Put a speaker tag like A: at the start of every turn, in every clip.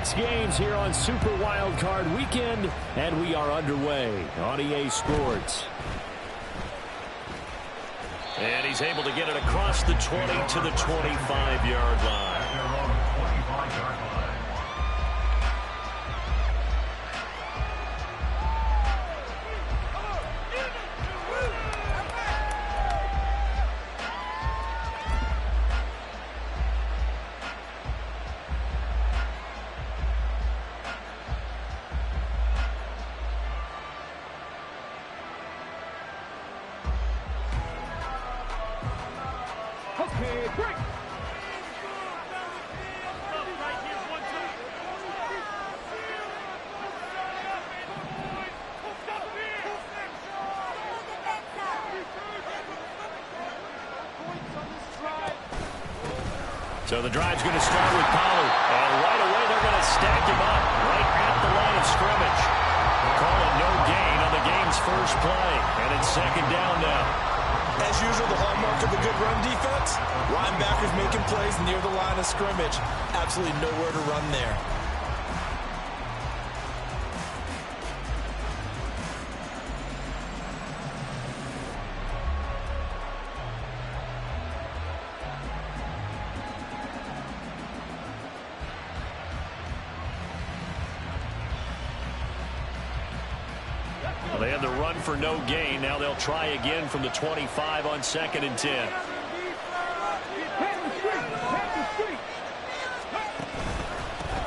A: 6 games here on Super Wild Card Weekend, and we are underway on EA Sports. And he's able to get it across the 20 to the 25-yard line. So the drive's going to start with Pollard. And right away they're going to stack him up right at the line of scrimmage. Call it no gain on the game's first play. And it's second down now.
B: As usual, the hallmark of a good run defense, linebackers making plays near the line of scrimmage. Absolutely nowhere to run there.
A: Well, they had the run for no gain. Now they'll try again from the 25 on 2nd and 10.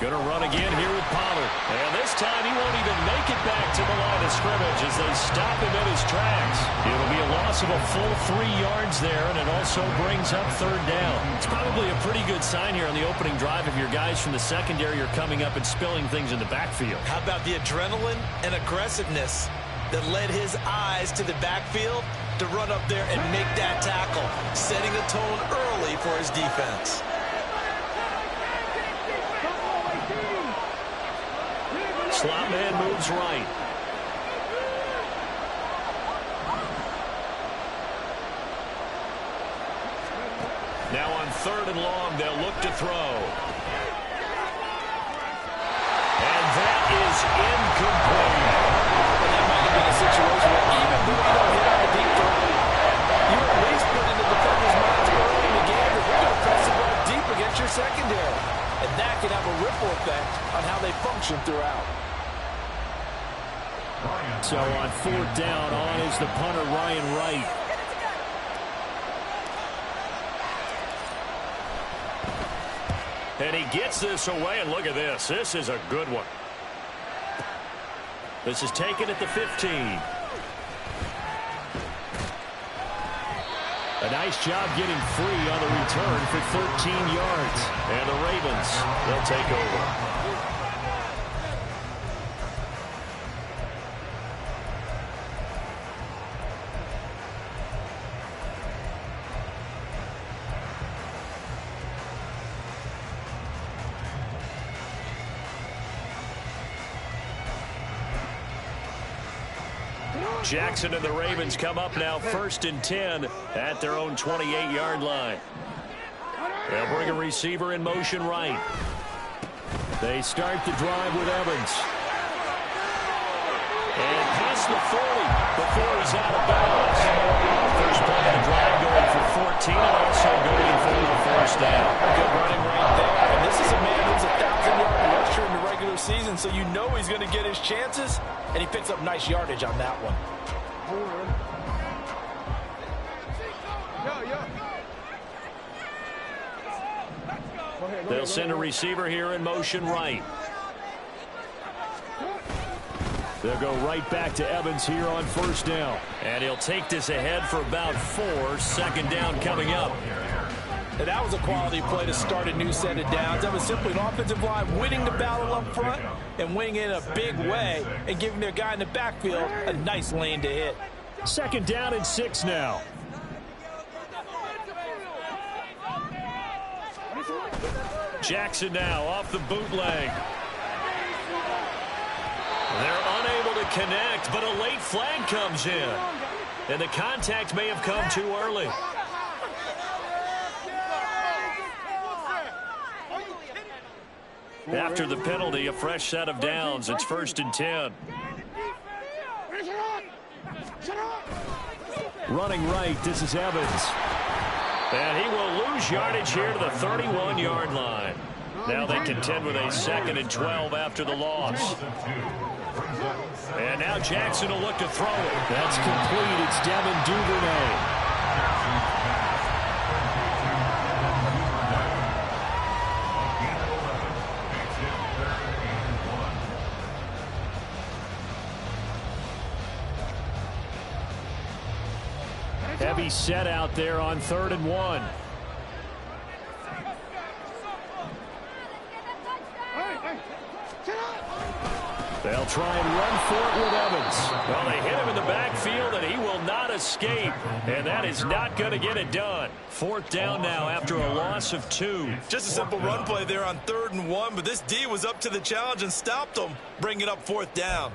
A: Going to run again here with Pollard. And this time he won't even make it back to the line of scrimmage as they stop him in his tracks. It'll be a loss of a full 3 yards there, and it also brings up third down. It's probably a pretty good sign here on the opening drive if your guys from the secondary are coming up and spilling things in the backfield.
B: How about the adrenaline and aggressiveness that led his eyes to the backfield to run up there and make that tackle, setting a tone early for his defense.
A: Slot man moves right. Now on 3rd and long, they'll look to throw. And that is incomplete.
B: And that might have been a situation where even though you don't hit on the deep throw, you at least put into the defender's minds early in the game that we're going to press the ball deep against your secondary. And that can have a ripple effect on how they function throughout.
A: So on 4th down, on is the punter, Ryan Wright. And he gets this away, and look at this. This is a good one. This is taken at the 15. A nice job getting free on the return for 13 yards. And the Ravens, they'll take over. Jackson and the Ravens come up now 1st and 10 at their own 28-yard line. They'll bring a receiver in motion right. They start the drive with Evans. And past the 40 before he's out of bounds. First play of the drive going for 14 and also going for the first down.
B: Good running right there. And this is a man who's a 1,000-yard rusher in the regular season, so you know he's going to get his chances, and he picks up nice yardage on that one.
A: They'll send a receiver here in motion right. They'll go right back to Evans here on 1st down. And he'll take this ahead for about 4. 2nd down coming up.
B: And that was a quality play to start a new set of downs. That was simply an offensive line winning the battle up front and winning it in a big way and giving their guy in the backfield a nice lane to hit.
A: 2nd down and 6 now. Jackson now off the bootleg. They're unable to connect, but a late flag comes in. And the contact may have come too early. After the penalty, a fresh set of downs. It's 1st and 10. Running right, this is Evans. And he will lose yardage here to the 31-yard line. Now they contend with a 2nd and 12 after the loss. And now Jackson will look to throw it. That's complete. It's Devin Duvernay. Heavy set out there on 3rd and 1. They'll try and run for it with Evans. Well, they hit him in the backfield, and he will not escape. And that is not going to get it done. 4th down now after a loss of 2.
B: Just a simple run play there on 3rd and 1, but this D was up to the challenge and stopped him, bringing up 4th down.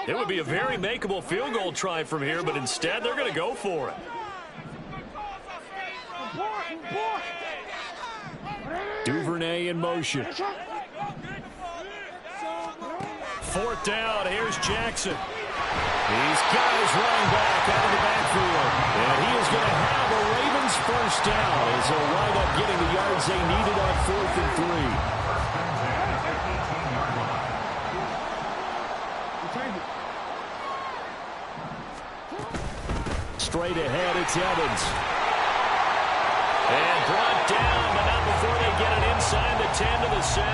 A: It would be a very makeable field goal try from here, but instead they're going to go for it. Duvernay in motion. 4th down. Here's Jackson. He's got his running back out of the backfield. And he is going to have a Ravens 1st down as they'll wind up getting the yards they needed on 4th and 3. Straight ahead, it's Evans. And brought down, but not before they get it inside the 10 to the 7.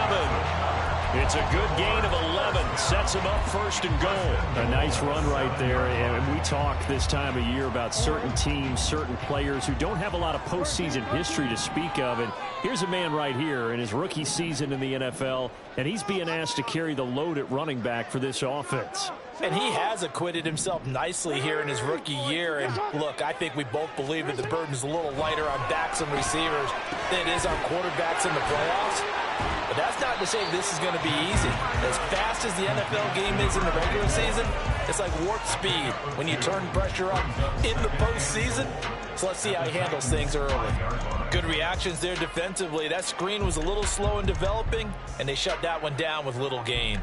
A: It's a good gain of 11. Sets him up 1st and goal. A nice run right there. And we talk this time of year about certain teams, certain players who don't have a lot of postseason history to speak of. And here's a man right here in his rookie season in the NFL, and he's being asked to carry the load at running back for this offense.
B: And he has acquitted himself nicely here in his rookie year. And look, I think we both believe that the burden's a little lighter on backs and receivers than it is on quarterbacks in the playoffs. But that's not to say this is going to be easy. As fast as the NFL game is in the regular season, it's like warp speed when you turn pressure up in the postseason. So let's see how he handles things early. Good reactions there defensively. That screen was a little slow in developing, and they shut that one down with little gain.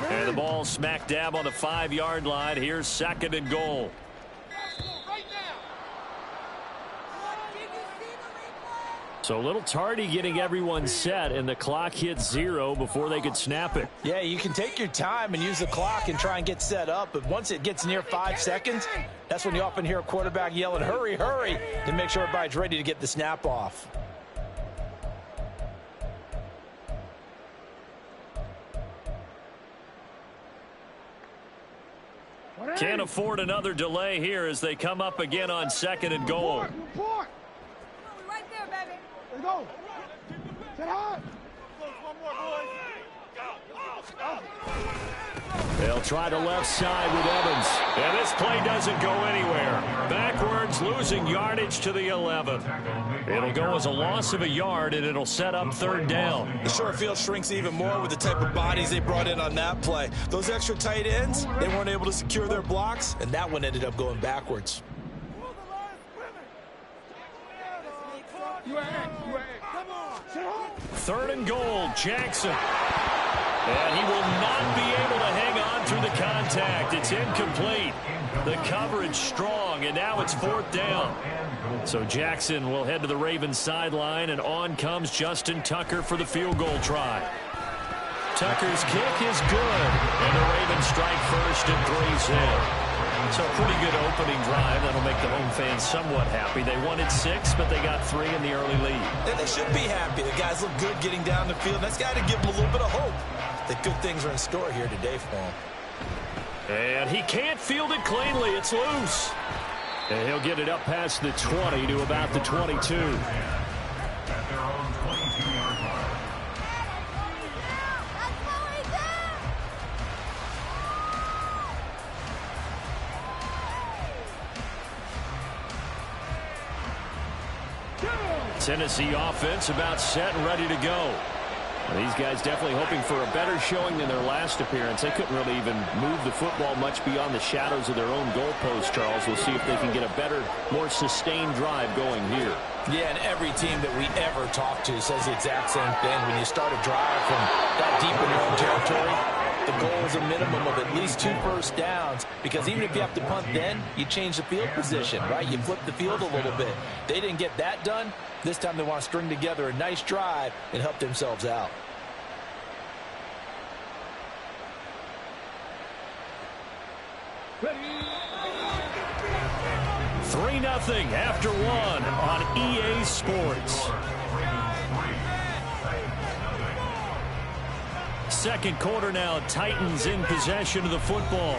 A: And the ball smack dab on the 5-yard line. Here's 2nd and goal. So a little tardy getting everyone set, and the clock hit 0 before they could snap it.
B: Yeah, you can take your time and use the clock and try and get set up, but once it gets near 5 seconds, that's when you often hear a quarterback yelling, hurry, hurry, to make sure everybody's ready to get the snap off.
A: Can't afford another delay here as they come up again on 2nd and goal.
C: Right there, baby. Let's go. Get high. One more, boys.
A: They'll try the left side with Evans. And this play doesn't go anywhere. Backwards, losing yardage to the 11. It'll go as a loss of a yard, and it'll set up 3rd down.
B: The short field shrinks even more with the type of bodies they brought in on that play. Those extra tight ends, they weren't able to secure their blocks, and that one ended up going backwards.
A: 3rd and goal, Jackson. And he will not be able to hang on through the contact. It's incomplete. The coverage strong, and now it's 4th down. So Jackson will head to the Ravens sideline, and on comes Justin Tucker for the field goal try. Tucker's kick is good, and the Ravens strike first and 3's in. So a pretty good opening drive. That'll make the home fans somewhat happy. They wanted 6, but they got 3 in the early lead.
B: And they should be happy. The guys look good getting down the field. That's got to give them a little bit of hope that good things are in store here today for them.
A: And he can't field it cleanly. It's loose. And he'll get it up past the 20 to about the 22. Tennessee offense about set and ready to go. Well, these guys definitely hoping for a better showing than their last appearance. They couldn't really even move the football much beyond the shadows of their own goalpost, Charles. We'll see if they can get a better, more sustained drive going here.
B: Yeah, and every team that we ever talk to says the exact same thing. When you start a drive from that deep in your own territory, the goal is a minimum of at least 2 first downs, because even if you have to punt then, you change the field position, right? You flip the field a little bit. They didn't get that done. This time they want to string together a nice drive and help themselves out.
C: Ready.
A: 3-0 after 1 on EA Sports. Second quarter now, Titans in possession of the football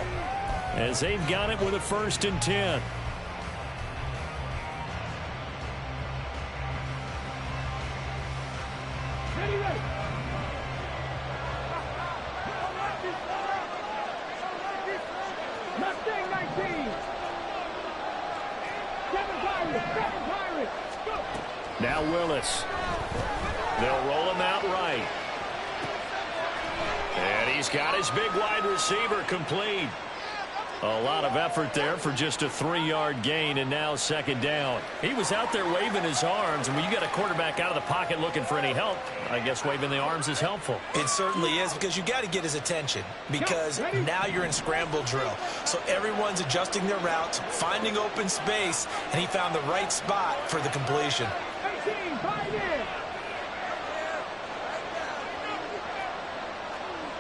A: as they've got it with a 1st and 10. Now Willis. They'll roll him out right. And he's got his big wide receiver complete. A lot of effort there for just a 3-yard gain, and now 2nd down. He was out there waving his arms, and when you got a quarterback out of the pocket looking for any help, I guess waving the arms is helpful.
D: It certainly is, because you got to get his attention, because now you're in scramble drill. So everyone's adjusting their routes, finding open space, and he found the right spot for the completion.
C: 18, 5 in.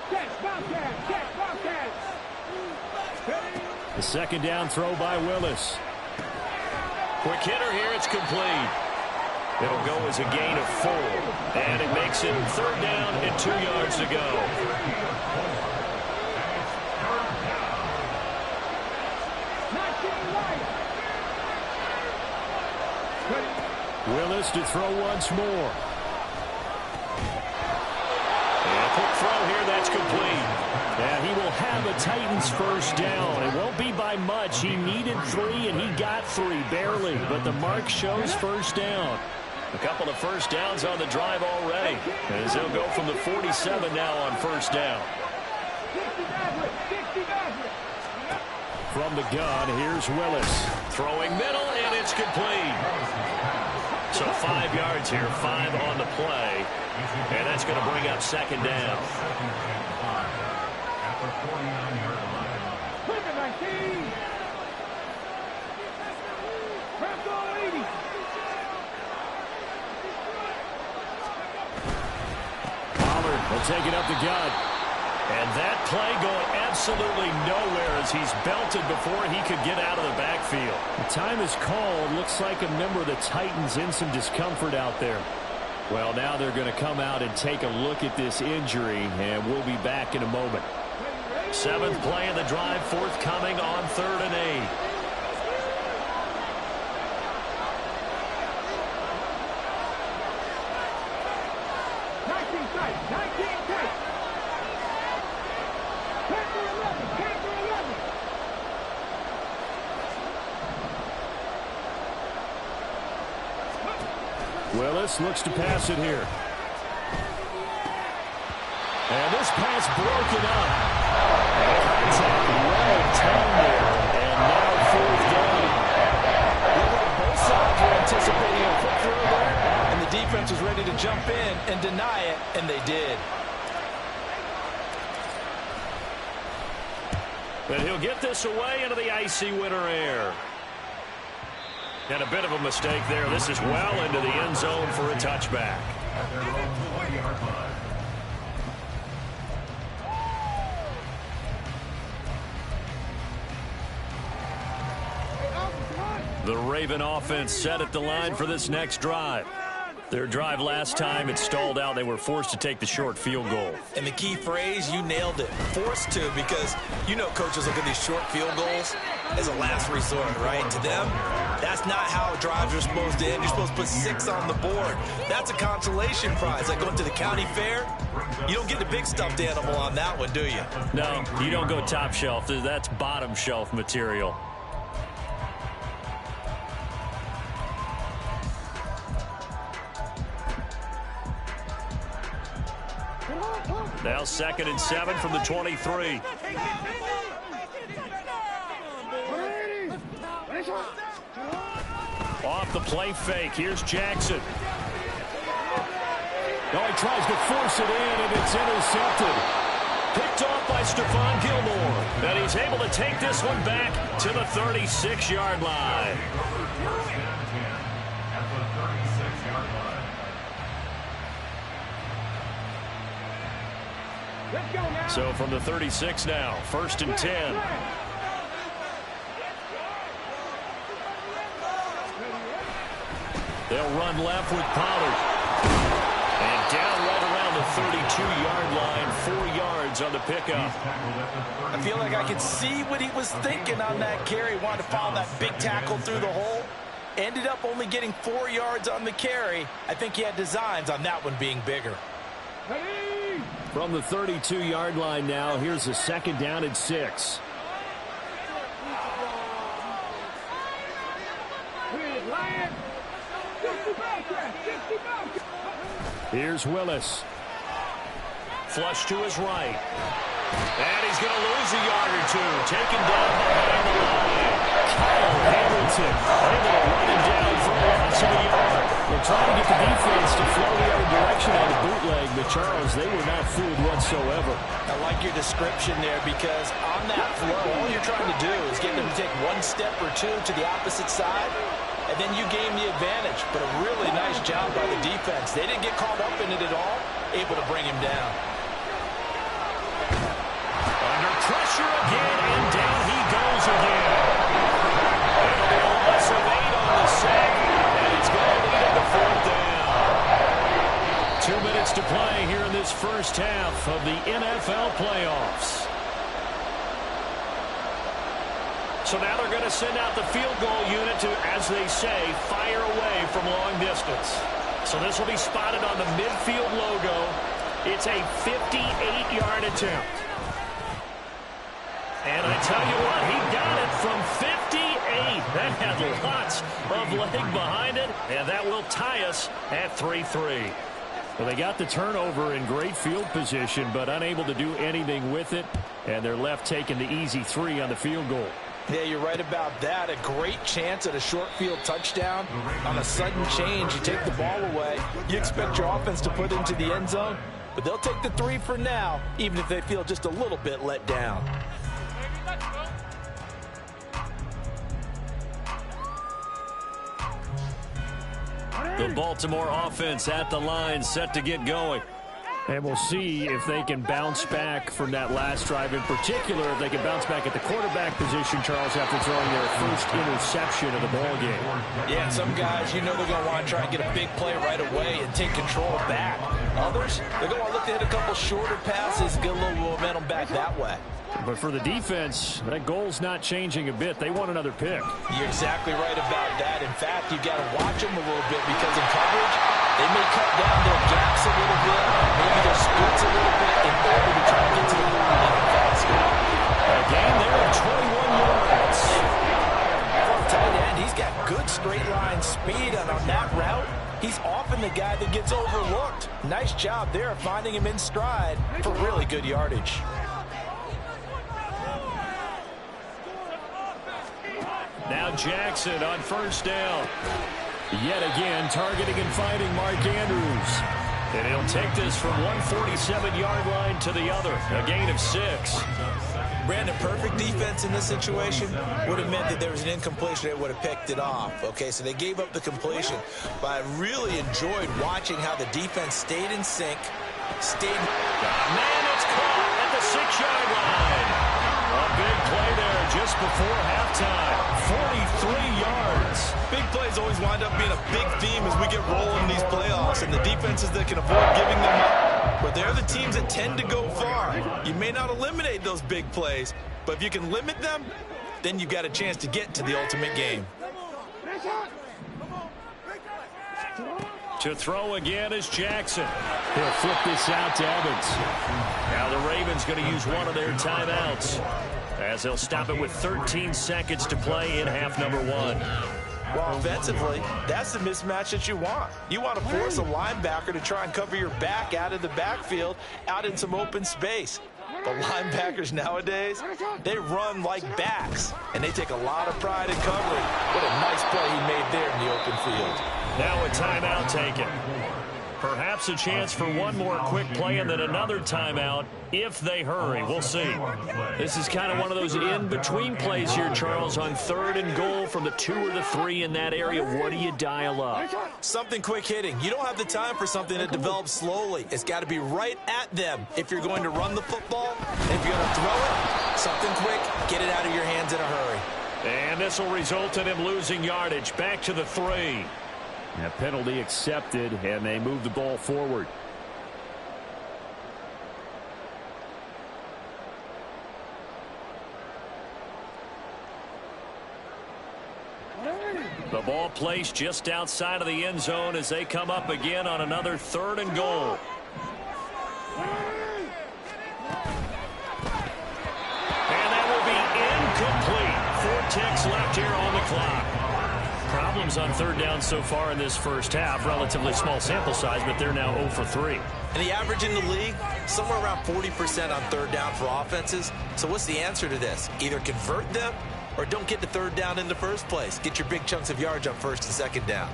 C: Catch, Bobcat, catch, Bobcat.
A: The 2nd down throw by Willis. Quick hitter here, it's complete. It'll go as a gain of 4. And it makes it 3rd down and 2 yards to go. Willis to throw once more. And a quick throw here, that's complete. And he will have a Titans 1st down. It won't be by much. He needed 3, and he got 3, barely. But the mark shows 1st down. A couple of 1st downs on the drive already, as they'll go from the 47 now on 1st down. From the gun, here's Willis. Throwing middle, and it's complete. So 5 yards here, 5 on the play. And that's going to bring up 2nd down. Pollard will take it up the gut. And that play going absolutely nowhere as he's belted before he could get out of the backfield. The time is called. Looks like a member of the Titans in some discomfort out there. Well, now they're going to come out and take a look at this injury, and we'll be back in a moment. 7th play of the drive, forthcoming on 3rd and 8. Willis looks to pass it here. And this pass broken up. Contact well timed there. And now 4th down.
B: Both sides were anticipating a quick throw there, and the defense was ready to jump in and deny it, and they did.
A: But he'll get this away into the icy winter air. And a bit of a mistake there. This is well into the end zone for a touchback. The Raven offense set at the line for this next drive. Their drive last time, it stalled out. They were forced to take the short field goal.
D: And the key phrase, you nailed it, forced to, because you know coaches look at these short field goals as a last resort, right? To them, that's not how drives are supposed to end. You're supposed to put 6 on the board. That's a consolation prize. Like going to the county fair, you don't get the big stuffed animal on that one, do you?
A: No, you don't go top shelf. That's bottom shelf material. Now 2nd and 7 from the 23. Off the play fake. Here's Jackson.
E: Oh, he tries to force it in, and it's intercepted.
A: Picked off by Stephon Gilmore. And he's able to take this one back to the 36-yard line. So from the 36 now, 1st and 10. They'll run left with Pollard. And down right around the 32-yard line, 4 yards on the pickup.
D: I feel like I could see what he was thinking on that carry. Wanted to follow that big tackle through the hole. Ended up only getting 4 yards on the carry. I think he had designs on that one being bigger.
E: From the 32-yard line now, here's a 2nd down and 6. Here's Willis.
A: Flush to his right. And he's going to lose a yard or two. Taken down behind the line. Kyle Hamilton able to run him down for a loss of a yard.
E: They're trying to get the defense to flow the other direction on the bootleg, but Charles, they were not fooled whatsoever.
D: I like your description there, because on that flow, all you're trying to do is get them to take 1 step or 2 to the opposite side, and then you gain the advantage. But a really nice job by the defense. They didn't get caught up in it at all, able to bring him down.
A: Under pressure again, and down he goes again. It'll be a loss of 8 on the sack, and it's going to lead to 4th down. 2 minutes to play here in this first half of the NFL playoffs. So now they're going to send out the field goal unit to, as they say, fire away from long distance. So this will be spotted on the midfield logo. It's a 58-yard attempt. And I tell you what, he got it from 58. That had lots of leg behind it, and that will tie us at 3-3.
E: Well, they got the turnover in great field position, but unable to do anything with it, and they're left taking the easy 3 on the field goal.
D: Yeah, you're right about that. A great chance at a short field touchdown. On a sudden change, you take the ball away. You expect your offense to put into the end zone, but they'll take the 3 for now, even if they feel just a little bit let down.
A: The Baltimore offense at the line, set to get going.
E: And we'll see if they can bounce back from that last drive. In particular, if they can bounce back at the quarterback position, Charles, after throwing their first interception of the ballgame.
D: Yeah, and some guys, you know they're going to want to try and get a big play right away and take control back. Others, they're going to look to hit a couple shorter passes and get a little momentum back that way.
E: But for the defense, that goal's not changing a bit. They want another pick.
D: You're exactly right about that. In fact, you've got to watch them a little bit, because in coverage, they may cut down their gaps a little bit, maybe their splits a little bit, in order to try and get to the line a little faster.
A: A gain there of 21 yards.
D: Tight end, he's got good straight line speed, and on that route, he's often the guy that gets overlooked. Nice job there of finding him in stride for really good yardage.
A: Now Jackson on first down.
E: Yet again, targeting and finding Mark Andrews.
A: And he'll take this from 147-yard line to the other. A gain of 6.
D: Brandon, perfect defense in this situation would have meant that there was an incompletion. They would have picked it off. Okay, so they gave up the completion. But I really enjoyed watching how the defense stayed in sync.
A: Man, it's caught at the 6-yard line. A big play there just before halftime. 43 yards.
D: Big plays always wind up being a big theme as we get rolling in these playoffs, and the defenses that can avoid giving them up, but they're the teams that tend to go far. You may not eliminate those big plays, but if you can limit them, then you've got a chance to get to the ultimate game.
A: To throw again is Jackson. He'll flip this out to Evans. Now the Ravens going to use one of their timeouts, as they'll stop it with 13 seconds to play in half number 1.
D: Well, offensively, that's the mismatch that you want. You want to force a linebacker to try and cover your back out of the backfield, out in some open space. The linebackers nowadays, they run like backs, and they take a lot of pride in covering. What a nice play he made there in the open field.
A: Now a timeout taken. Perhaps a chance for one more quick play and then another timeout if they hurry. We'll see. This is kind of one of those in-between plays here, Charles, on 3rd and goal from the 2 or the 3 in that area. What do you dial up?
D: Something quick hitting. You don't have the time for something that develops slowly. It's got to be right at them if you're going to run the football. And if you're going to throw it, something quick, get it out of your hands in a hurry.
A: And this will result in him losing yardage. Back to the 3.
E: A penalty accepted, and they move the ball forward.
A: The ball placed just outside of the end zone as they come up again on another 3rd and goal. And that will be incomplete. 4 ticks left here on the clock. Problems on 3rd down so far in this first half. Relatively small sample size, but they're now 0 for 3.
D: And the average in the league, somewhere around 40% on 3rd down for offenses. So what's the answer to this? Either convert them or don't get the 3rd down in the first place. Get your big chunks of yards on 1st and 2nd down.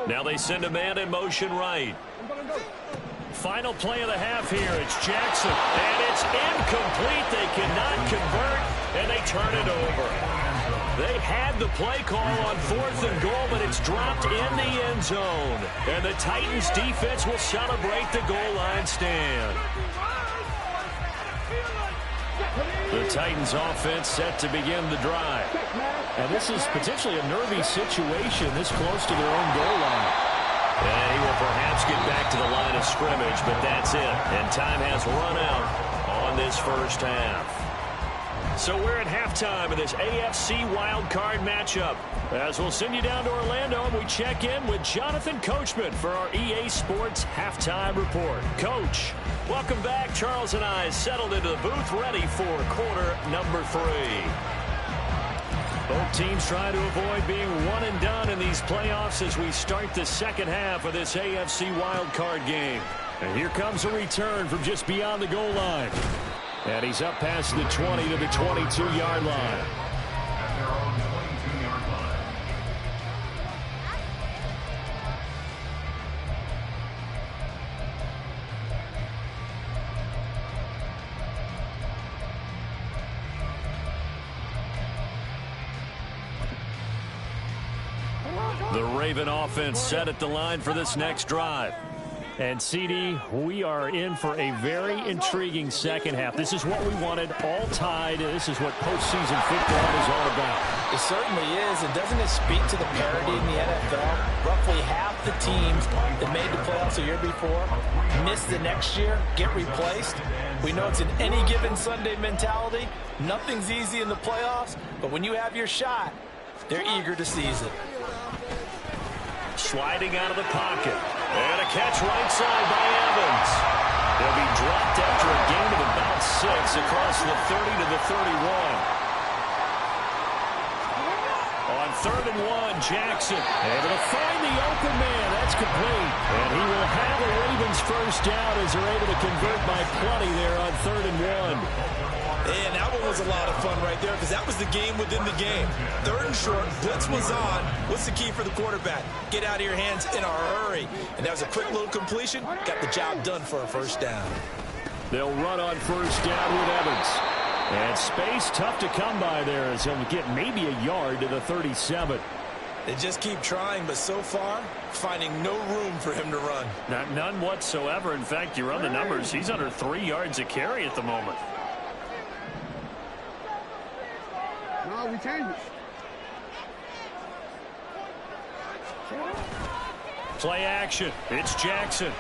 A: Now they send a man in motion right. Final play of the half here. It's Jackson. And it's incomplete. They cannot convert, and they turn it over. They had the play call on 4th and goal, but it's dropped in the end zone. And the Titans defense will celebrate the goal line stand. The Titans offense set to begin the drive.
E: And this is potentially a nervy situation this close to their own goal line.
A: And he will perhaps get back to the line of scrimmage, but that's it. And time has run out on this first half. So we're at halftime of this AFC wildcard matchup, as we'll send you down to Orlando and we check in with Jonathan Coachman for our EA Sports Halftime Report. Coach, welcome back. Charles and I settled into the booth ready for quarter number 3. Both teams trying to avoid being one and done in these playoffs as we start the second half of this AFC wildcard game.
E: And here comes a return from just beyond the goal line.
A: And he's up past the 20 to the 22-yard line. The Raven offense set at the line for this next drive.
E: And, CD, we are in for a very intriguing second half. This is what we wanted, all tied. This is what postseason football is all about.
B: It certainly is. And doesn't it speak to the parity in the NFL? Roughly half the teams that made the playoffs a year before miss the next year, get replaced. We know it's an any given Sunday mentality. Nothing's easy in the playoffs, but when you have your shot, they're eager to seize it.
A: Sliding out of the pocket. And a catch right side by Evans. He'll be dropped after a gain of about 6 across the 30 to the 31. On 3rd and 1, Jackson able to find the open man. That's complete. And he will have the Ravens first down as they're able to convert by plenty there on 3rd and 1.
D: And that one was a lot of fun right there because that was the game within the game. 3rd and short, blitz was on. What's the key for the quarterback? Get out of your hands in a hurry. And that was a quick little completion. Got the job done for a first down.
E: They'll run on first down with Evans. And space tough to come by there as he'll get maybe a yard to the 37.
D: They just keep trying, but so far, finding no room for him to run.
E: None whatsoever. In fact, you run the numbers. He's under 3 yards a carry at the moment.
C: No, we change it.
E: Play action. It's Jackson.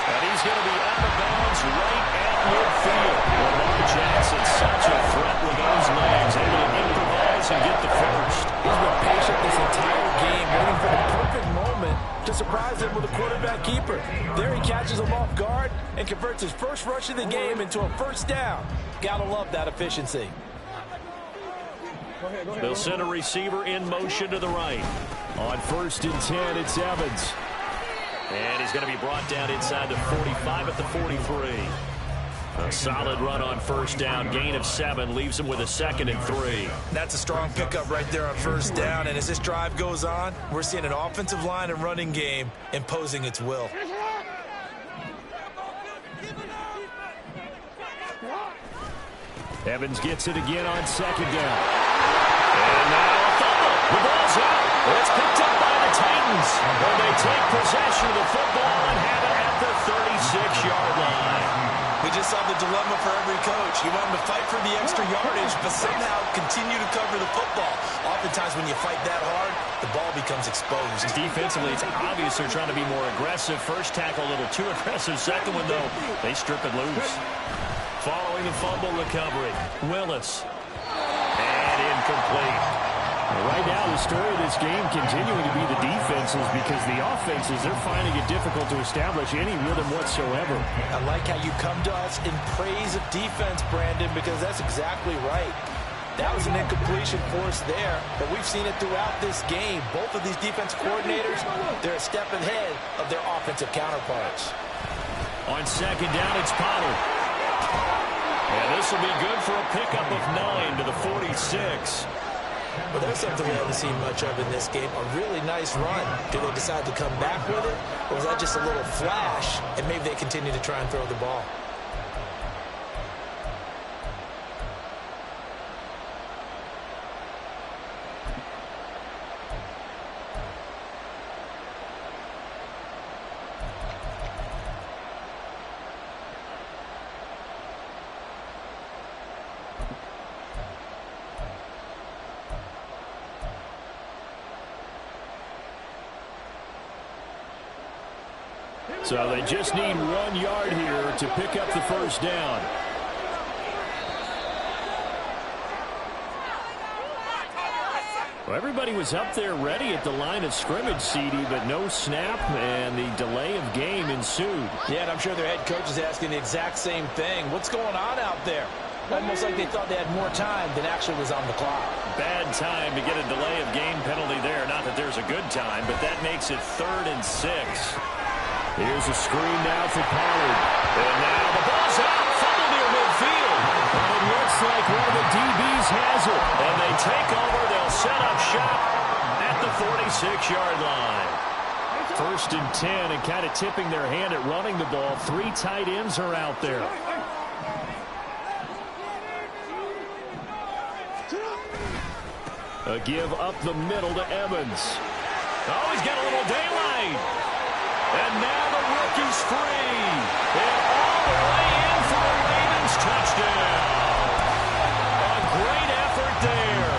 E: And he's going to be out of bounds right at midfield. Lamar Jackson, such a threat with those legs, able to improvise and get the first.
B: He's been patient this entire game, waiting for the perfect moment to surprise him with a quarterback keeper. There he catches him off guard and converts his first rush of the game into a first down. Gotta love that efficiency.
E: They'll send a receiver in motion to the right. On 1st and 10, it's Evans. And he's going to be brought down inside the 45 at the 43. A solid run on 1st down. Gain of 7 leaves him with a 2nd and 3.
D: That's a strong pickup right there on 1st down. And as this drive goes on, we're seeing an offensive line and running game imposing its will.
E: Evans gets it again on 2nd down. And now a fumble. The ball's out. It's picked up by the Titans. And they take possession of the football and have it at the 36-yard line.
D: We just saw the dilemma for every coach. You want them to fight for the extra yardage, but somehow continue to cover the football. Oftentimes when you fight that hard, the ball becomes exposed.
E: Defensively, it's obvious they're trying to be more aggressive. First tackle a little too aggressive. Second one, though, they strip it loose. Following the fumble recovery, Willis. And incomplete. Right now, the story of this game continuing to be the defenses, because the offenses, they're finding it difficult to establish any rhythm whatsoever.
B: I like how you come to us in praise of defense, Brandon, because that's exactly right. That was an incompletion for us there, but we've seen it throughout this game. Both of these defense coordinators, they're a step ahead of their offensive counterparts.
E: On 2nd down, it's Pollard. And this will be good for a pickup of 9 to the 46.
B: Well, there's something we haven't seen much of in this game, a really nice run. Do they decide to come back with it, or is that just a little flash, and maybe they continue to try and throw the ball?
E: So they just need 1 yard here to pick up the first down. Well, everybody was up there ready at the line of scrimmage, CD, but no snap, and the delay of game ensued.
B: Yeah, and I'm sure their head coach is asking the exact same thing. What's going on out there? Almost like they thought they had more time than actually was on the clock.
E: Bad time to get a delay of game penalty there. Not that there's a good time, but that makes it 3rd and 6. Here's a screen now for Pollard. And now the ball's out. Fumble near midfield. And it looks like one of the DBs has it. And they take over. They'll set up shop at the 46-yard line. 1st and 10, and kind of tipping their hand at running the ball. 3 tight ends are out there. A give up the middle to Evans. Oh, he's got a little daylight. And now the rookie's free. And all the way in for a Ravens touchdown. A great effort there.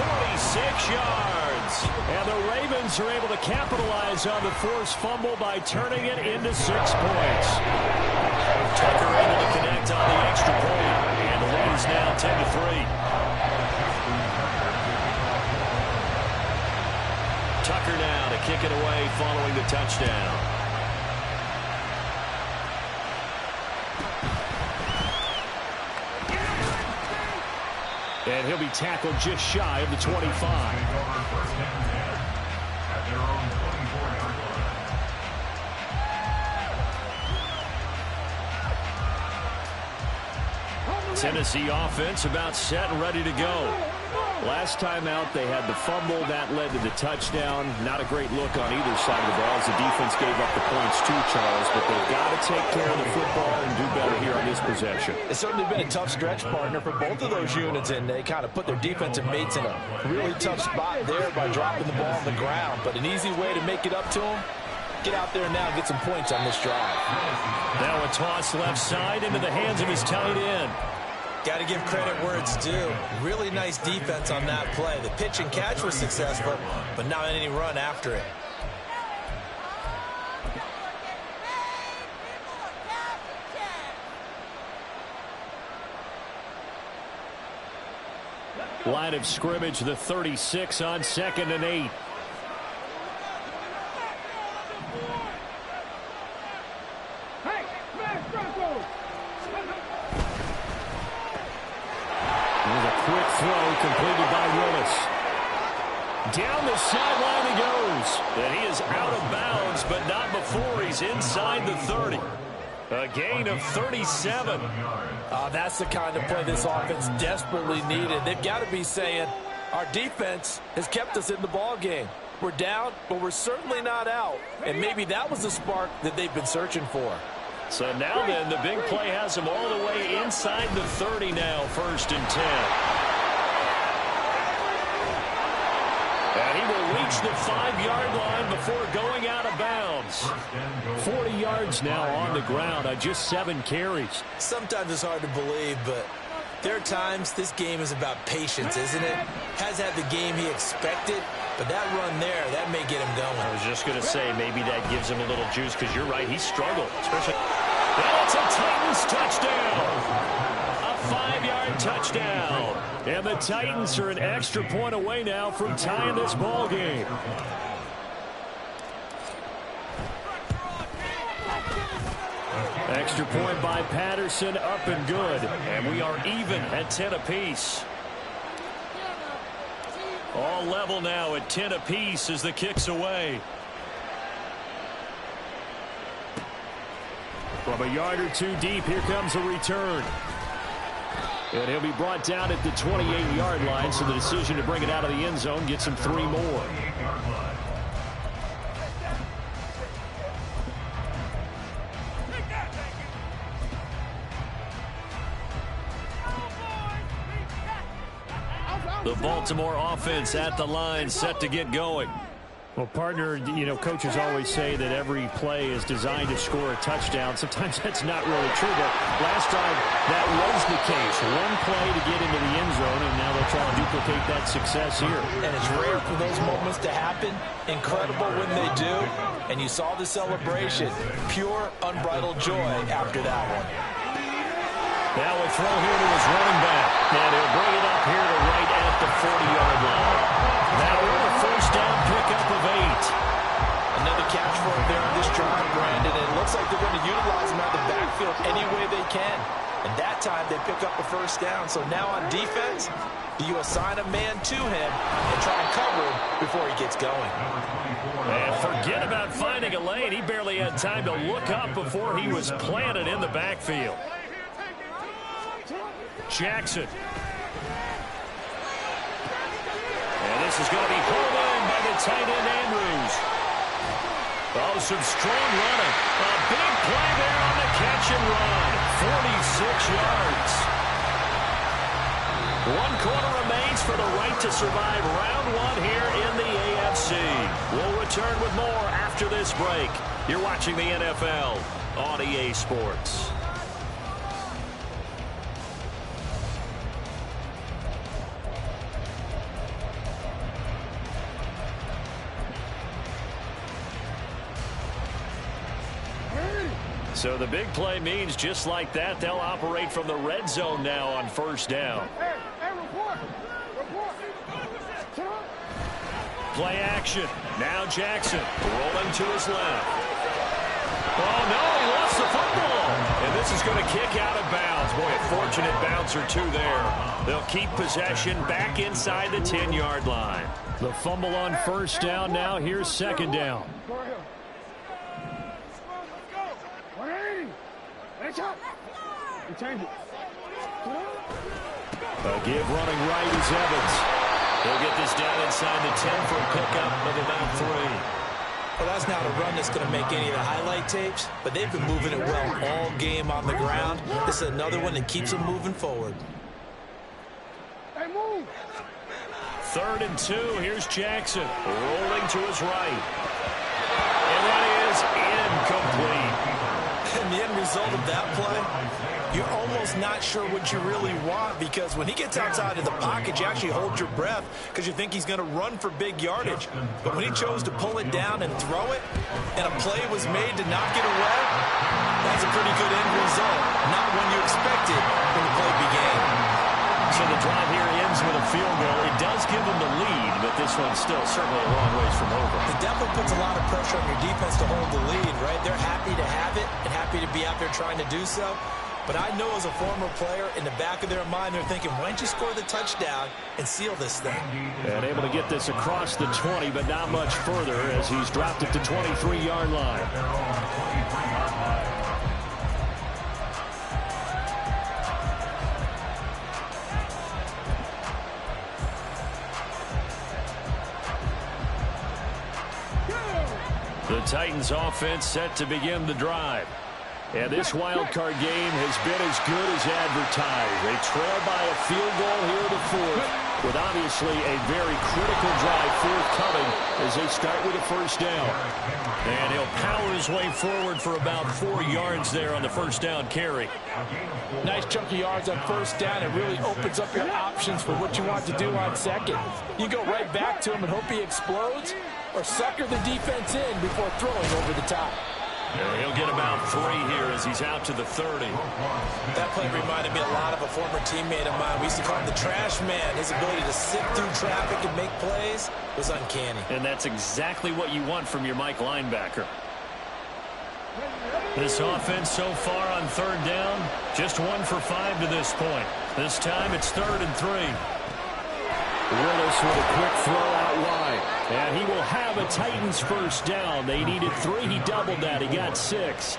E: 46 yards. And the Ravens are able to capitalize on the forced fumble by turning it into 6 points. Tucker able to connect on the extra point. And the lead is now 10-3. Tucker now to kick it away following the touchdown. And he'll be tackled just shy of the 25. Tennessee offense about set and ready to go. Last time out, they had the fumble. That led to the touchdown. Not a great look on either side of the ball as the defense gave up the points too, Charles. But they've got to take care of the football and do better here on this possession.
B: It's certainly been a tough stretch, partner, for both of those units, and they kind of put their defensive mates in a really tough spot there by dropping the ball on the ground. But an easy way to make it up to them, get out there now and get some points on this drive.
A: Now a toss left side into the hands of his tight end.
D: Got to give credit where it's due. Really nice defense on that play. The pitch and catch was successful, but not any run after it.
A: Line of scrimmage, the 36 on 2nd and 8. Quick throw completed by Willis. Down the sideline he goes. And he is out of bounds, but not before he's inside the 30. A gain of 37.
B: That's the kind of play this offense desperately needed. They've got to be saying, our defense has kept us in the ball game. We're down, but we're certainly not out. And maybe that was the spark that they've been searching for.
A: So now then, the big play has him all the way inside the 30 now, 1st and 10. And he will reach the 5-yard line before going out of bounds. 40 yards now on the ground on just 7 carries.
D: Sometimes it's hard to believe, but there are times this game is about patience, isn't it? Has had the game he expected, but that run there, that may get him going.
A: I was just going to say, maybe that gives him a little juice, because you're right, he struggled. Especially, and it's a Titans touchdown. A 5-yard touchdown. And the Titans are an extra point away now from tying this ball game. Extra point by Patterson, up and good. And we are even at 10 apiece. All level now at 10 apiece as the kick's away. From a yard or two deep, here comes a return. And he'll be brought down at the 28-yard line, so the decision to bring it out of the end zone gets him 3 more. The Baltimore offense at the line, set to get going. Well, partner, you know, coaches always say that every play is designed to score a touchdown. Sometimes that's not really true, but last time that was the case. One play to get into the end zone, and now they'll try to duplicate that success here.
B: And it's rare for those moments to happen. Incredible when they do. And you saw the celebration. Pure, unbridled joy after that one.
A: Now a throw here to his running back. And he'll bring it up here to right at the 40-yard line. Now we're a first down pickup of 8.
B: Another catch for him there on this drive, Brandon. And it looks like they're going to utilize him out of the backfield any way they can. And that time they pick up a first down. So now on defense, do you assign a man to him and try and cover him before he gets going?
A: And forget about finding a lane. He barely had time to look up before he was planted in the backfield. Jackson. And this is going to be pulled in by the tight end, Andrews. Oh, some strong running. A big play there on the catch and run. 46 yards. 1 quarter remains for the right to survive round 1 here in the AFC. We'll return with more after this break. You're watching the NFL on EA Sports. So the big play means just like that, they'll operate from the red zone now on first down. Play action. Now Jackson rolling to his left. Oh, no, he lost the football. And this is going to kick out of bounds. Boy, a fortunate bounce or two there. They'll keep possession back inside the 10-yard line. The fumble on first down now. Here's second down. A give running right is Evans. He'll get this down inside the 10 for a pickup of about 3.
D: Well, that's not a run that's going to make any of the highlight tapes, but they've been moving it well all game on the ground. This is another one that keeps them moving forward.
C: Hey, move.
A: 3rd and 2. Here's Jackson rolling to his right. And that is incomplete.
D: And the end result of that play, you're almost not sure what you really want, because when he gets outside of the pocket, you actually hold your breath because you think he's going to run for big yardage. But when he chose to pull it down and throw it, and a play was made to knock it away, that's a pretty good end result. Not when you expected when the play began.
A: So the drive here ends with a field goal. It does give them the lead, but this one's still certainly a long ways from over.
D: It definitely puts a lot of pressure on your defense to hold the lead, right? They're happy to have it and happy to be out there trying to do so. But I know as a former player, in the back of their mind, they're thinking, why don't you score the touchdown and seal this thing?
A: And able to get this across the 20, but not much further as he's dropped it to 23-yard line. The Titans offense set to begin the drive. And this wild card game has been as good as advertised. They trail by a field goal here in the 4th, with obviously a very critical drive forthcoming as they start with a 1st down. And he'll power his way forward for about 4 yards there on the 1st down carry.
B: Nice chunky yards on 1st down. It really opens up your options for what you want to do on 2nd. You go right back to him and hope he explodes, or sucker the defense in before throwing over the top.
A: And he'll get about 3 here as he's out to the 30.
D: That play reminded me a lot of a former teammate of mine. We used to call him the trash man. His ability to sift through traffic and make plays was uncanny.
A: And that's exactly what you want from your Mike linebacker. This offense so far on 3rd down, just 1 for 5 to this point. This time it's 3rd and 3. Willis with a quick throw out wide. And he will have a Titans 1st down. They needed 3. He doubled that. He got 6.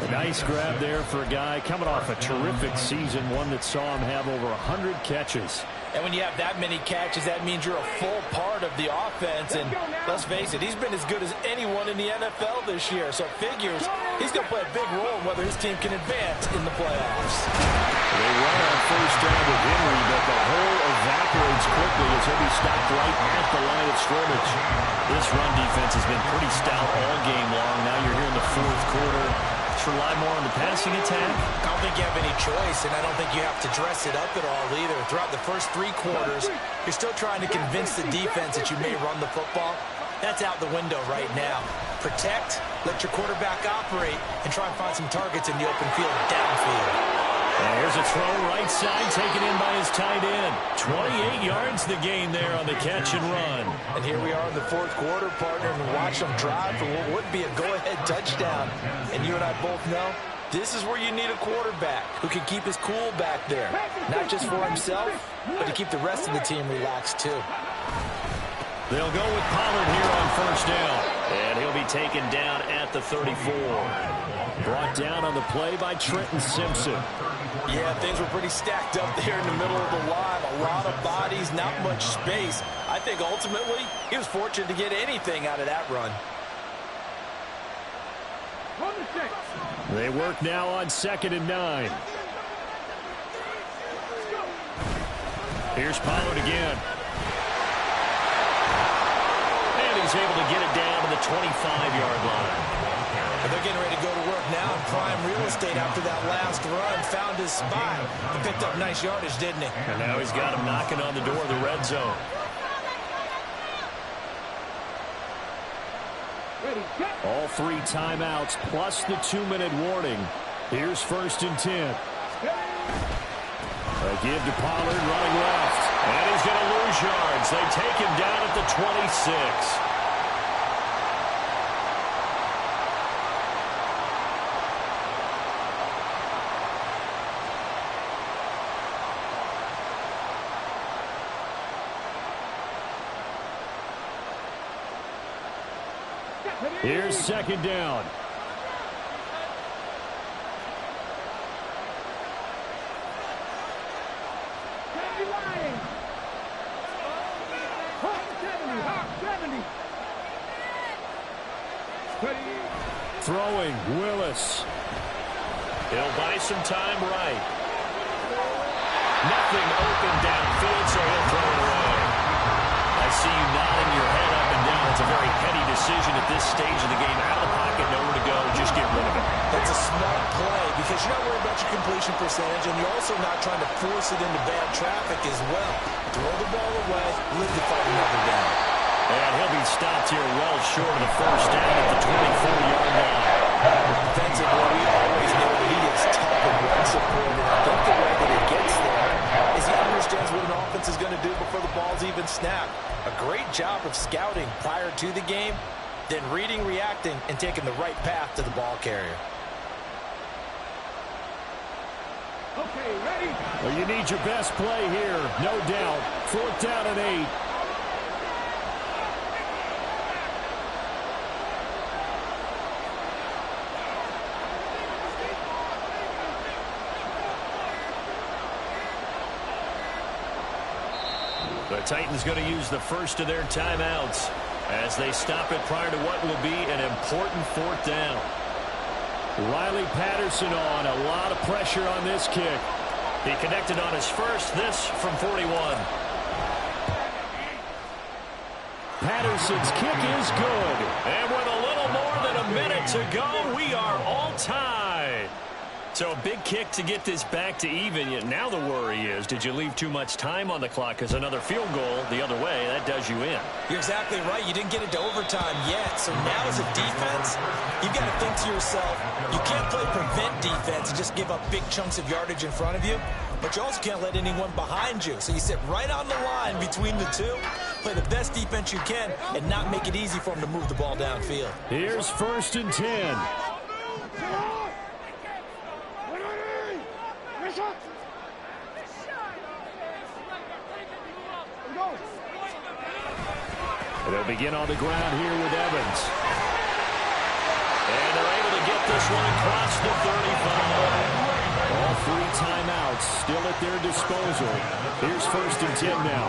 A: A nice grab there for a guy coming off a terrific season, one that saw him have over 100 catches.
B: And when you have that many catches, that means you're a full part of the offense. And let's face it, he's been as good as anyone in the NFL this year. So it figures he's going to play a big role in whether his team can advance in the playoffs.
A: They run on 1st down with Henry, but the hole evaporates quickly as he'll be stopped right at the line of scrimmage. This run defense has been pretty stout all game long. Now you're here in the 4th quarter. Rely more on the passing attack?
D: I don't think you have any choice, and I don't think you have to dress it up at all either. Throughout the first 3 quarters, you're still trying to convince the defense that you may run the football. That's out the window right now. Protect, let your quarterback operate, and try and find some targets in the open field downfield.
A: And here's a throw right side, taken in by his tight end. 28 yards the gain there on the catch and run.
B: And here we are in the 4th quarter, partner, and watch them drive for what would be a go-ahead touchdown. And you and I both know this is where you need a quarterback who can keep his cool back there. Not just for himself, but to keep the rest of the team relaxed too.
A: They'll go with Pollard here on 1st down. And he'll be taken down at the 34. Brought down on the play by Trenton Simpson.
B: Yeah, things were pretty stacked up there in the middle of the line. A lot of bodies, not much space. I think ultimately he was fortunate to get anything out of that run.
A: They work now on 2nd and 9. Here's Pollard again. And he's able to get it down to the 25-yard line.
D: And they're getting ready to go to work now in prime real estate after that last run. Found his spot. He picked up nice yardage, didn't he?
A: And now he's got him knocking on the door of the red zone. All 3 timeouts plus the 2-minute warning. Here's 1st and 10. A give to Pollard running left. And he's going to lose yards. They take him down at the 26. Here's 2nd down.
E: Throwing, Willis.
A: He'll buy some time right. Nothing open downfield, so he'll throw it away. I see you nodding your head up and down. It's a very heady decision at this stage of the game. Out of the pocket, nowhere to go. Just get rid of it.
B: That's a smart play because you're not worried about your completion percentage, and you're also not trying to force it into bad traffic as well. Throw the ball away, live to fight another down.
A: And he'll be stopped here well short of the first down at the 24-yard line.
B: Defensively, we always know that he is tough and run support, and I think the way that he gets there is he understands what an offense is going to do before the ball's even snapped. A great job of scouting prior to the game, then reading, reacting, and taking the right path to the ball carrier.
C: Okay, ready?
E: Well, you need your best play here, no doubt. 4th down and 8.
A: The Titans going to use the first of their timeouts as they stop it prior to what will be an important 4th down.
E: Riley Patterson on. A lot of pressure on this kick.
A: He connected on his first, this from 41.
E: Patterson's kick is good.
A: And with a little more than a minute to go, we are all tied. So a big kick to get this back to even. Now the worry is, did you leave too much time on the clock? Because another field goal the other way, that does you in.
D: You're exactly right. You didn't get it to overtime yet. So now as a defense, you've got to think to yourself, you can't play prevent defense and just give up big chunks of yardage in front of you. But you also can't let anyone behind you. So you sit right on the line between the two, play the best defense you can, and not make it easy for them to move the ball downfield.
E: Here's 1st and 10. They'll begin on the ground here with Evans.
A: And they're able to get this one across the 35.
E: All 3 timeouts still at their disposal. Here's 1st and 10 now.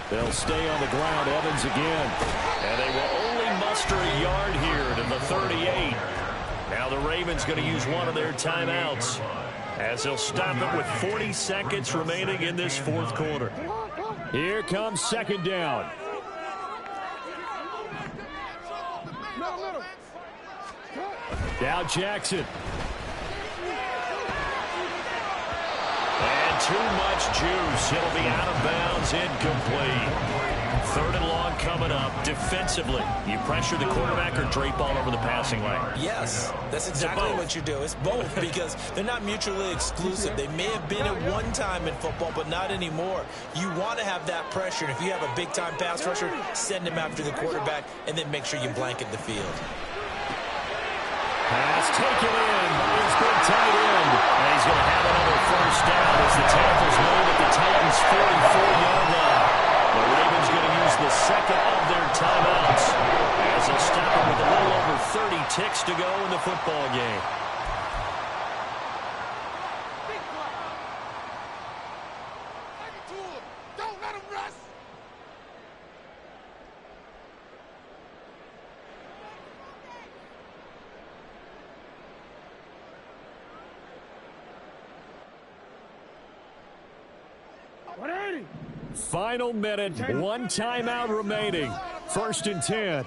E: They'll stay on the ground. Evans again.
A: And they will only muster a yard here to the 38. Now the Ravens going to use one of their timeouts as they'll stop it with 40 seconds remaining in this 4th quarter.
E: Here comes 2nd down. Now Jackson.
A: And too much juice. It'll be out of bounds, incomplete. 3rd and long coming up. Defensively, you pressure the quarterback or drape all over the passing lane?
D: Yes, that's exactly what you do. It's both because they're not mutually exclusive. They may have been at one time in football, but not anymore. You want to have that pressure. And if you have a big-time pass rusher, send him after the quarterback and then make sure you blanket the field.
E: Pass taken in by his big tight end.
A: And he's going to have another 1st down as the tackle's made at the Titans' 44-yard line. The Ravens going to use the 2nd of their timeouts as they'll stop it with a little over 30 ticks to go in the football game.
C: Don't let him rest.
E: Final minute, 1 timeout remaining. 1st and 10.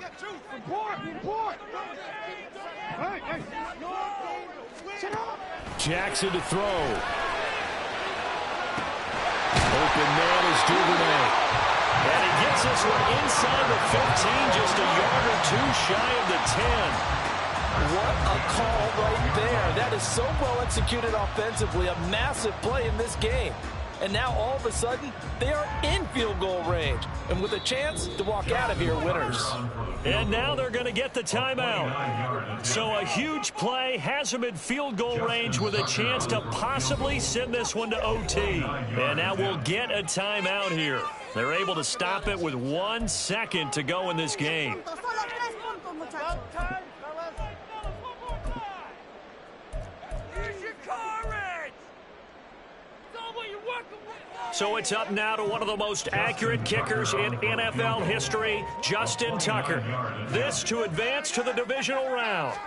E: Jackson to throw. Open man is Duvernay.
A: And he gets this one inside the 15, just a yard or 2 shy of the 10.
B: What a call right there. That is so well executed offensively. A massive play in this game. And now all of a sudden, they are in field goal range. And with a chance to walk out of here winners.
A: And now they're going to get the timeout. So a huge play has them in field goal range with a chance to possibly send this one to OT. And now we'll get a timeout here. They're able to stop it with 1 second to go in this game.
C: Here's your courage! It's all what you work
A: So it's up now to one of the most accurate kickers in NFL history, Justin Tucker. This to advance to the divisional round.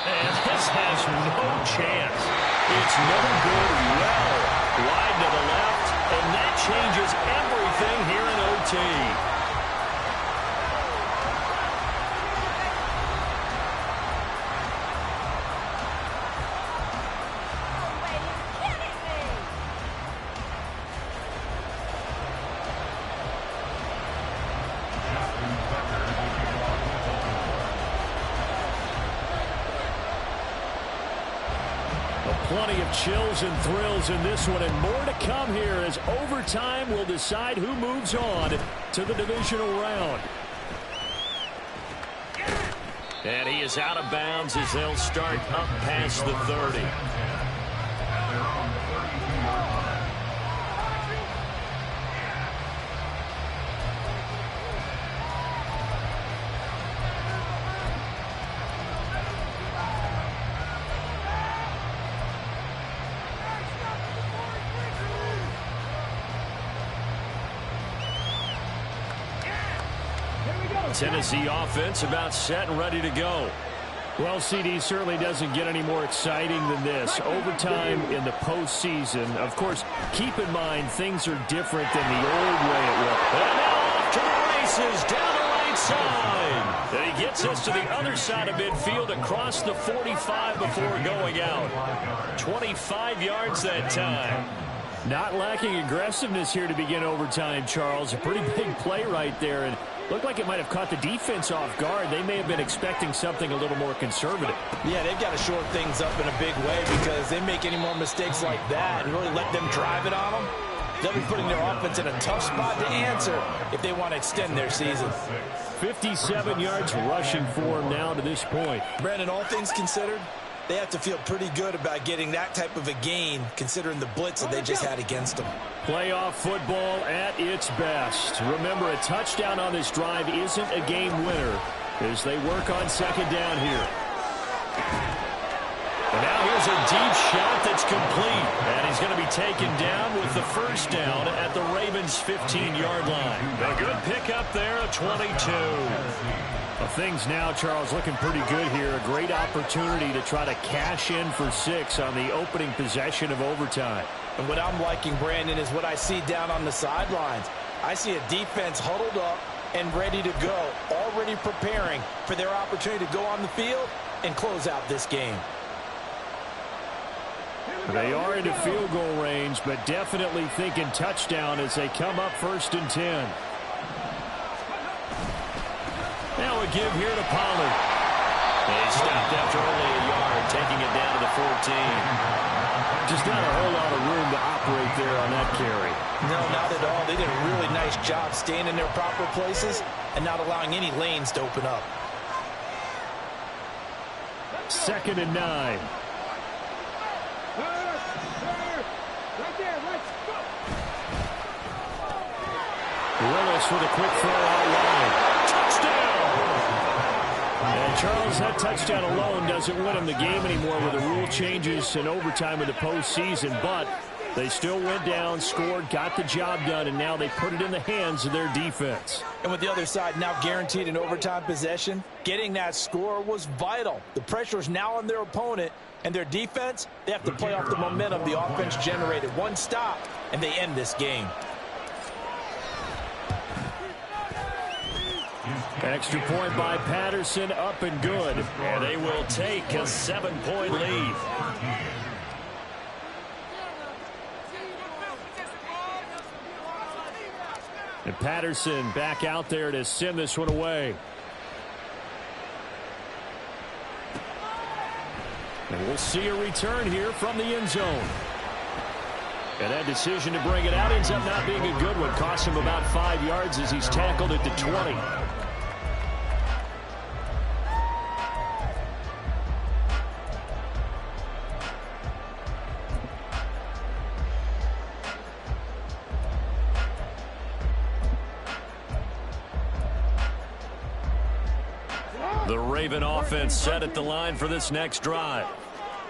A: And this has no chance. It's no good, well wide to the left, and that changes everything here in OT. Plenty of chills and thrills in this one, and more to come here as overtime will decide who moves on to the divisional round. And he is out of bounds as they'll start up past the 30. Tennessee offense about set and ready to go.
E: Well, CD certainly doesn't get any more exciting than this. Overtime in the postseason. Of course, keep in mind things are different than the old way it was.
A: And now off to the races down the right side. And he gets us to the other side of midfield across the 45 before going out. 25 yards that time.
E: Not lacking aggressiveness here to begin overtime, Charles. A pretty big play right there, and looked like it might have caught the defense off guard. They may have been expecting something a little more conservative.
D: Yeah, they've got to shore things up in a big way because they make any more mistakes like that and really let them drive it on them, they'll be putting their offense in a tough spot to answer if they want to extend their season.
E: 57 yards rushing for him now to this point.
D: Brandon, all things considered, they have to feel pretty good about getting that type of a gain considering the blitz that they just had against them.
E: Playoff football at its best. Remember, a touchdown on this drive isn't a game winner as they work on second down here.
A: And now here's a deep shot that's complete. And he's going to be taken down with the first down at the Ravens' 15-yard line. A good pickup there, a 22.
E: Well, things now, Charles, looking pretty good here. A great opportunity to try to cash in for 6 on the opening possession of overtime.
D: And what I'm liking, Brandon, is what I see down on the sidelines. I see a defense huddled up and ready to go, already preparing for their opportunity to go on the field and close out this game.
E: They are into field goal range, but definitely thinking touchdown as they come up 1st and 10.
A: Now a give here to Pollard. He stopped after only a yard, taking it down to the 14.
E: Just not a whole lot of room to operate there on that carry.
D: No, not at all. They did a really nice job staying in their proper places and not allowing any lanes to open up.
E: 2nd and 9. Willis with a quick throw out wide. Touchdown! And Charles, that touchdown alone doesn't win him the game anymore with the rule changes and overtime in the postseason, but they still went down, scored, got the job done, and now they put it in the hands of their defense.
D: And with the other side now guaranteed an overtime possession, getting that score was vital. The pressure is now on their opponent, and their defense, they have to play off the momentum the offense generated. One stop, and they end this game.
E: Extra point by Patterson, up and good.
A: And they will take a 7-point lead.
E: And Patterson back out there to send this one away. And we'll see a return here from the end zone. And that decision to bring it out ends up not being a good one. Cost him about 5 yards as he's tackled at the 20.
A: The Raven offense set at the line for this next drive.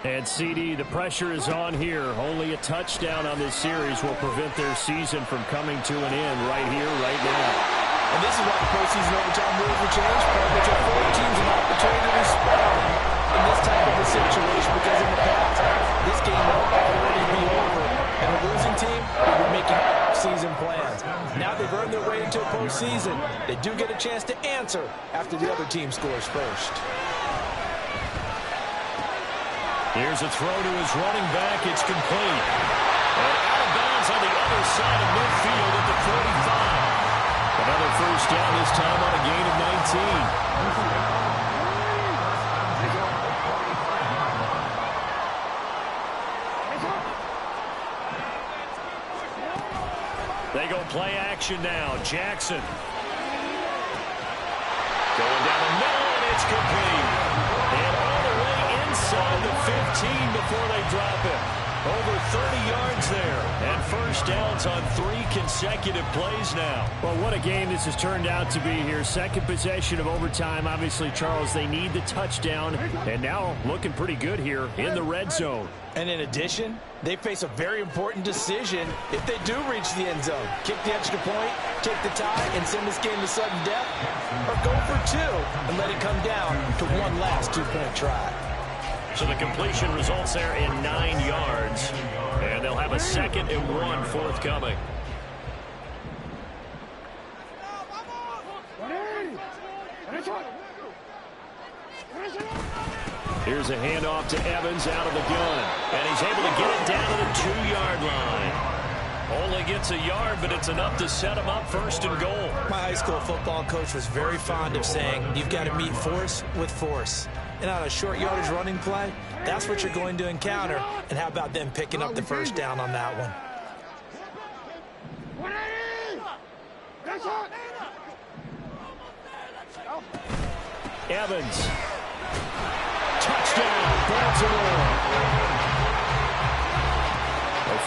E: And CD, the pressure is on here. Only a touchdown on this series will prevent their season from coming to an end right here, right now.
B: And this is why the postseason overtime rules were changed, which afford teams an opportunity to respond in this type of a situation, because in the past, this game would already be over, and a losing team would be making season plans. Now they've earned their way into a postseason. They do get a chance to answer after the other team scores first.
A: Here's a throw to his running back. It's complete. And out of bounds on the other side of midfield at the 45. Another first down, this time on a gain of 19. They go play action now. Jackson. Going down the middle, and it's complete. And all the way inside the 15 before they drop it. Over 30 yards there, and first downs on 3 consecutive plays now.
E: Well, what a game this has turned out to be here. Second possession of overtime. Obviously, Charles, they need the touchdown, and now looking pretty good here in the red zone.
B: And in addition, they face a very important decision if they do reach the end zone. Kick the extra point, take the tie, and send this game to sudden death, or go for 2 and let it come down to one last 2-point try.
A: So the completion results there in 9 yards, and they'll have a 2nd and 1 forthcoming. Here's a handoff to Evans out of the gun, and he's able to get it down to the 2-yard line. Only gets a yard, but it's enough to set him up 1st and goal.
B: My high school football coach was very fond of saying, you've got to meet force with force. And on a short yardage running play, that's what you're going to encounter. And how about them picking up the first down on that one?
E: Evans. Touchdown, Baltimore.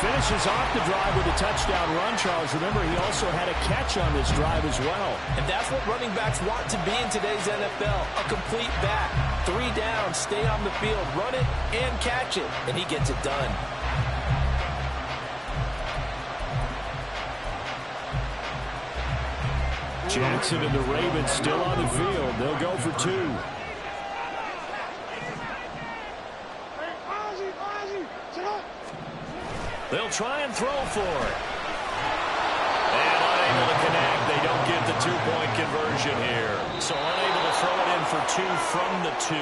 E: Finishes off the drive with a touchdown run, Charles. Remember, he also had a catch on this drive as well.
B: And that's what running backs want to be in today's NFL, a complete back. 3 down, stay on the field, run it and catch it, and he gets it done.
E: Jackson and the Ravens still on the field. They'll go for 2.
A: They'll try and throw for it. And unable to connect. They don't get the 2-point conversion here. So unable to throw it in for 2 from the 2.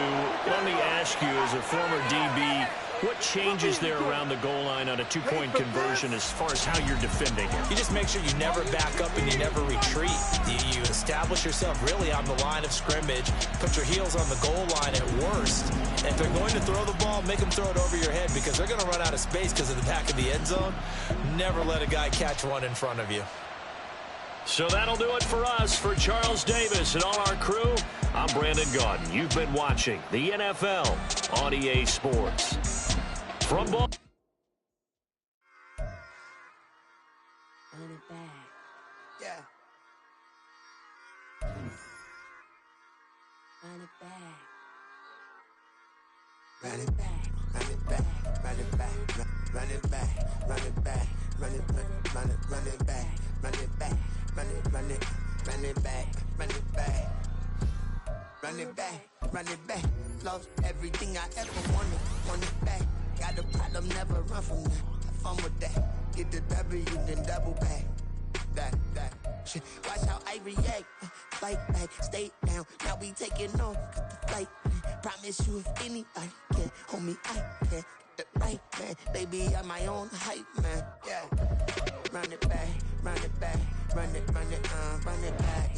A: Let me ask you, as a former DB, what changes there around the goal line on a 2-point conversion as far as how you're defending it?
B: You just make sure you never back up and you never retreat. You establish yourself really on the line of scrimmage, put your heels on the goal line at worst. And if they're going to throw the ball, make them throw it over your head, because they're going to run out of space because of the back of the end zone. Never let a guy catch one in front of you.
A: So that'll do it for us. For Charles Davis and all our crew, I'm Brandon Gaudin. You've been watching the NFL on EA Sports. From Boston.
F: Run it back.
C: Yeah.
F: Run it back.
C: Run it back, run it back, run it back, run it back, run it back, run it back, run it back, run it back, run it back, run it back. Run it back, run it back. Lost everything I ever wanted, want it back. Got a problem, never run from that. Have fun with that. Get the W, then double back. That shit. Watch how I react. Fight back, stay down. Now we taking off the flight. Promise you if anybody can hold me, I can. Get the right man, baby, I'm my own hype man. Yeah. Run it back, run it back, run it back, and run it back,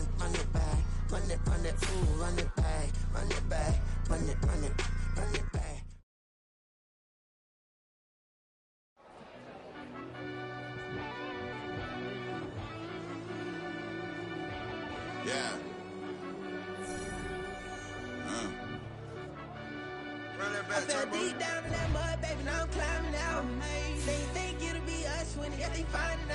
C: run it, ooh, run it back, run it back, run it back.
G: Yeah. Run it back, Turbo.
C: Deep down in that mud, baby, now I'm climbing out. Think it'll be us when they find it.